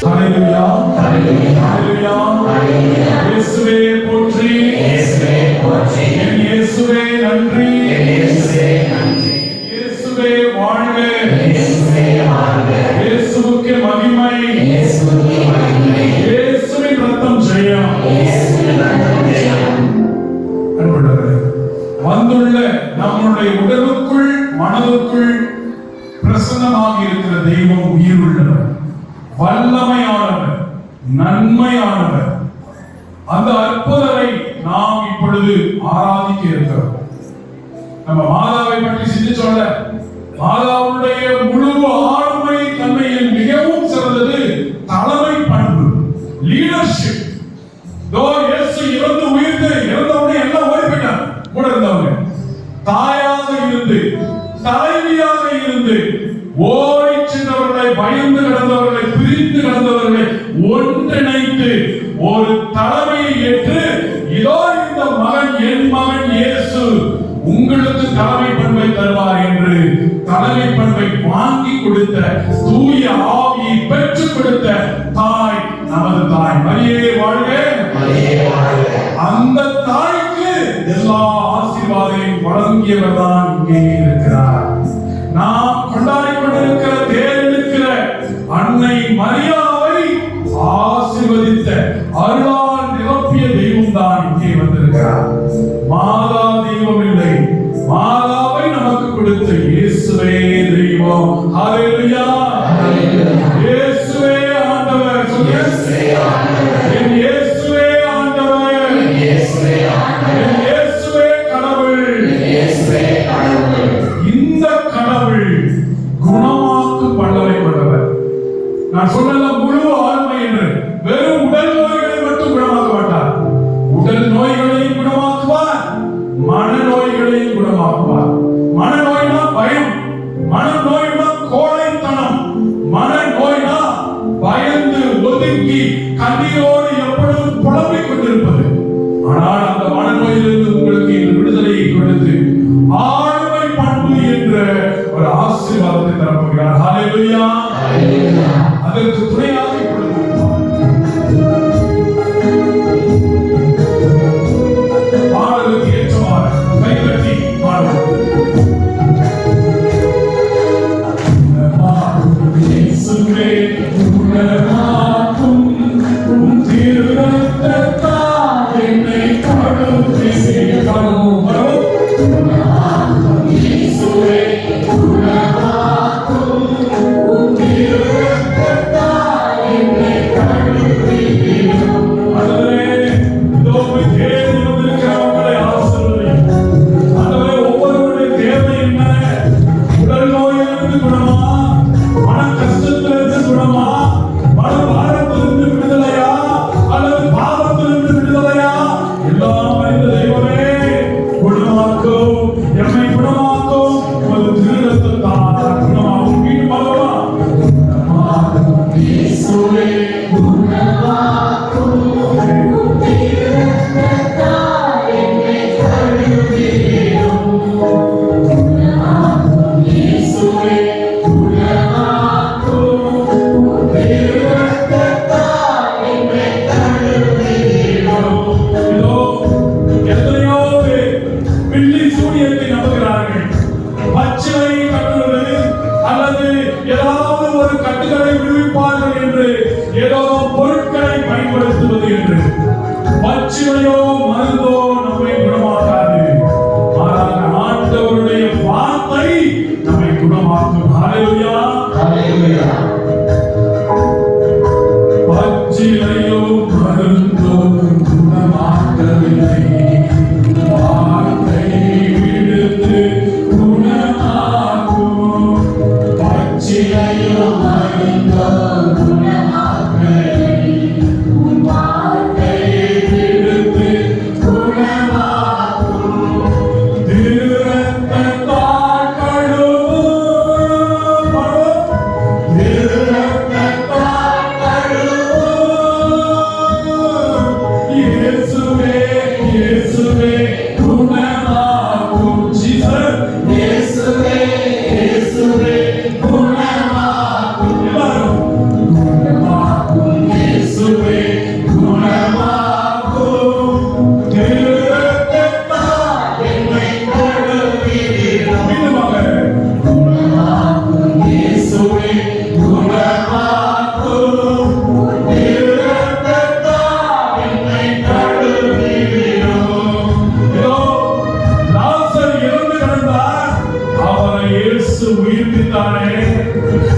ஹalleluya ஹalleluya இயேசுவே போற்றி இயேசுவே போற்றி இயேசுவே நன்றி இயேசுவே நன்றி இயேசுவே வாழ்க இயேசுவே வாழ்க இயேசுவுக்கு மகிமை இயேசுவுக்கு மகிமை இயேசுவின் ரத்தம் ஜெயம் இயேசுவின் ரத்தம் ஜெயம். அன்புள்ளவர்களே, வந்துள்ள நம்முடைய உடலுக்குள் மனதுக்குள் பிரசன்னமாக இருக்கிற தெய்வம் உயிருள்ளவர், வல்லமையானவர், நன்மையானவர். அந்த அற்புதரை நாம் இப்பொழுது ஆராதிக்க இருக்கிறோம். நம்ம மாதாவை பற்றி சிந்திச்சோம்ல, மாதாவுடைய முழு ஆளுமை தன்மையில் மிகவும் சிறந்தது தலைமை பண்பு, லீடர்ஷிப். இயேசு இறந்து உயிர்த்து இறந்தவுடனே எல்லாம் ஓடி போயிட்டாங்க. கூட இருந்தவங்க தாயாக இருந்து தலைவியாக இருந்து ஓடி சென்றவர்களை, பயந்து கிடந்தவர்களை, பிரிந்து கிடந்தவர்களை ஒன்றிணைத்து ஒரு தலைமையை ஏற்று, இதோ இந்த மகன் என் மகன் இயேசு உங்களுக்கு தலைமை பண்பை தருவார் என்று தலைமை பண்பை வாங்கி கொடுத்த, தூய ஆவியை பெற்றுக் கொடுத்த தாய் நமது தாய். மரியே வாழ்க, மரியே வாழ்க. அந்த தாய்க்கு எல்லா ஆசீர்வாதத்தையும் வழங்கியவர் தான் இங்கே இருக்கிறார். நாம் கொண்டாடி கொண்டிருக்கிற தேர்ந்தெடுக்கிற அன்னை மரியாவை ஆசீர்வதித்த, அருளால் நிரப்பிய தெய்வம் தான் இங்கே வந்திருக்கிறார். மாதா தெய்வம் இல்லை, மாதாவை நமக்கு கொடுத்த இயேசுவே தெய்வம். ஹalleluya இயேசுவே ஆண்டவர். இயேசுவே ஆண்டவர். என் இயேசுவே ஆண்டவர். இயேசுவே ஆண்டவர். என் இயேசுவே கடவுள். இயேசுவே கடவுள். இந்த கடவுள் குணமாக்கும் வல்லமை கொண்டவர். நான் சொன்னல முழு ஆன்மை என்று. வெறும் உடல் நோய்களை மட்டும் குணமாக்க மாட்டார், உடல் நோய்களையும் குணமாக்குவார், மனநோய்களையும் குணமாக்குவார். மனநோய்னா பயம், மனநோய்னா கோழைத்தனம், மனநோய்னா பயந்து ஒதுங்கி கண்ணீரோடு எப்பொழுதும் புலம்பிக் கொண்டிருப்பது. ஆனால் அந்த மனநோயிலிருந்து உங்களுக்கு இந்த விடுதலையை கொடுத்து ஆளுமை பண்பு என்ற ஒரு ஆசீர்வாதத்தை தரப்போகிறார். ஹalleluya ஹalleluya. அதற்கு துணையாக பாடலுக்கு ஏற்றவாறு கைதட்டி பாடுவோம். இயேசுவே உணவாக்கும் உம் திருரத்தத்தால் என்னை கழுவி காணும். இயேசுவே உணவாக்கும் உம் திருரத்தத்தால் என்னை கழுவி காணும். ஆண்டவரே, இதோ உம்மை தேடி வந்திருக்கிறவர்களை ஆசீர்வதியும். ஆண்டவரே, ஒவ்வொருவருடைய தேவை என்ன? உடல் நோயிலிருந்து குணமா, மன கஷ்டத்திலிருந்து குணமா, மன பாரத்திலிருந்து விடுதலையா, அல்லது பாவத்திலிருந்து விடுதலையா? எல்லாம் அறிந்த தெய்வமே, குணமாக்கும், எம்மை குணமாக்கும், உமது திருரத்தத்தால் குணமாக்கும். மீண்டும் பாடலாம். இயேசுவே குணமாக்கும், உம் திருரத்தத்தால் என்னை கழுவிடும். இயேசுவே குணமாக்கும், உம் திருரத்தத்தால் என்னை கழுவிடும். இதோ எத்தனையோ பேர் பில்லி சூனியத்தை நம்புகிறார்கள். பச்சிலை கட்டுவது அல்லது ஏதாவது ஒரு கட்டுகளை விடுவிப்பார்கள் என்று ஏதோ பொருட்களை பயன்படுத்துவது என்று. பச்சிலையோ மருந்தோ நம்மை குணமாக்காது, மாறாக ஆண்டவருடைய வார்த்தை நம்மை குணமாக்கும். ஹalleluya ஹalleluya. பச்சிலையோ மருந்தோ குணமாக்கவில்லை, வார்த்தை விடுத்து குணமாக்கும். பச்சிலையோ மருந்தோ குணமாக்கவில்லை, வார்த்தை விடுத்து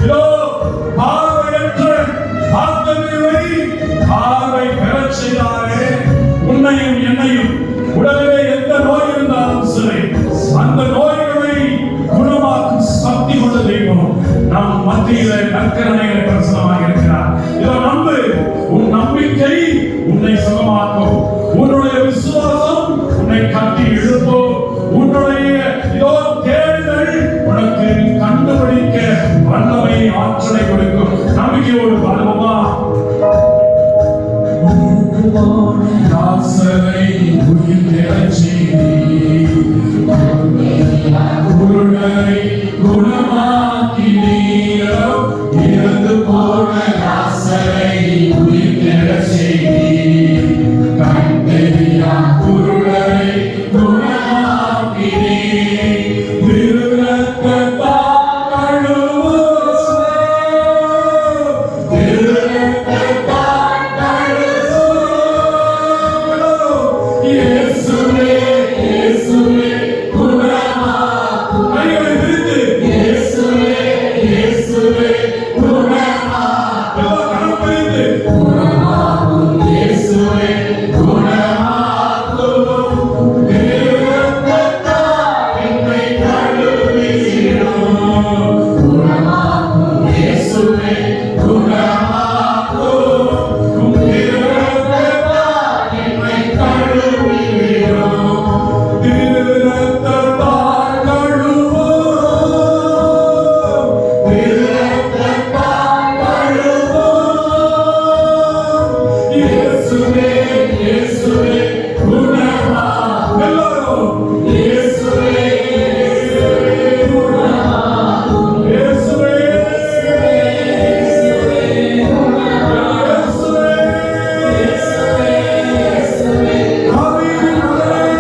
இதோ பார்வையற்ற ஆத்மீரை பார்வை பெறச் செய்தாரே, உன்னையும் என்னையும் உடலிலே எந்த நோய் இருந்தாலும் சரி, அந்த நோய்களை குணமாக்கும் சக்தி கொண்ட தெய்வம் நம் மத்தியிலே நற்கரணையிலே பிரசனமாக இருக்கிறார். இதோ நம்பு, உன் நம்பிக்கை உன்னை சுகமாக்கும், உன்னுடைய விசுவாசம் உன்னை கட்டி எழுப்பும், உன்னுடைய இதோ தேடுதல் உனக்கு கண்டுபிடிக்க வல்லமை ஆற்றலை கொடுக்கும். நம்பிக்கையோடு வாழ்வோமா? லாசரை உயிர் பெறச் செய்தீர், குருடரை குணமாக்கினீர், இறந்து போன லாசரை உயிர் பெறச் செய்தீர், கண் தெரியா குருடரை குணமாக்கினீர், திருரத்தத்தால் கழுவும், திருரத்தத்தால் கழுவும், இயேசுவே இயேசுவே குணமாக்கும். கைகளை விரித்து இயேசுவே இயேசுவே குணமாக்கும். கரம் விரித்து குணமாக்கும், இயேசுவே குணமாக்கும், திருரத்தத்தால் என்னை கழுவிடும், குணமாக்கும், இயேசுவே குணமாக்கும், திருரத்தத்தால் என்னை கழுவிடும், திருரத்தத்தால் கழுவும், திருரத்தத்தால் கழுவும், இயேசுவே இயேசுவே குணமாக்கும். எல்லாரும் இயேசுவே இயேசுவே குணமாக்கும், இயேசுவே இயேசுவே குணமாக்கும், இயேசுவே இயேசுவே ஆவியின் மகளே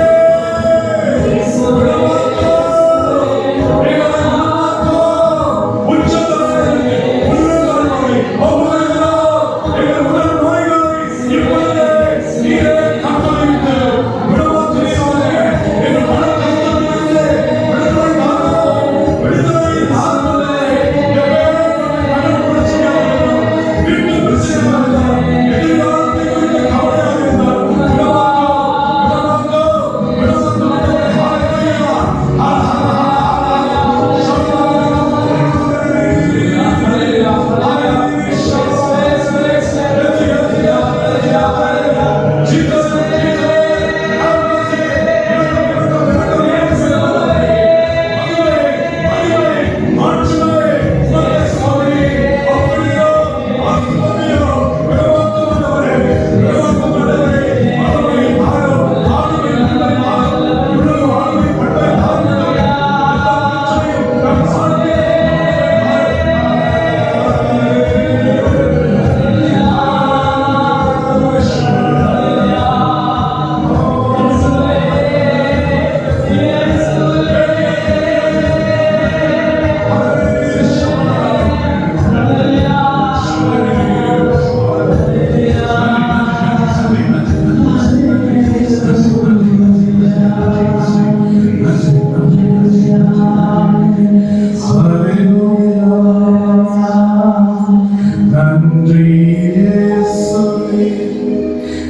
நன்றி இயேசுவே,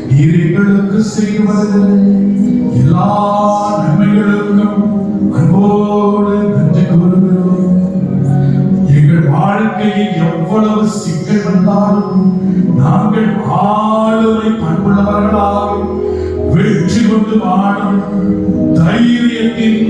நீர் எங்களுக்கு செய்வது எல்லா நன்மைகளுக்கும் அன்போடு நன்றி கூறுகிறோம். எங்கள் வாழ்க்கையில் எவ்வளவு சிக்கல் வந்தாலும் நாங்கள் ஆளுமை பண்புள்ளவர்களாக வெற்றி கொண்டு வாழும் தைரியத்தின்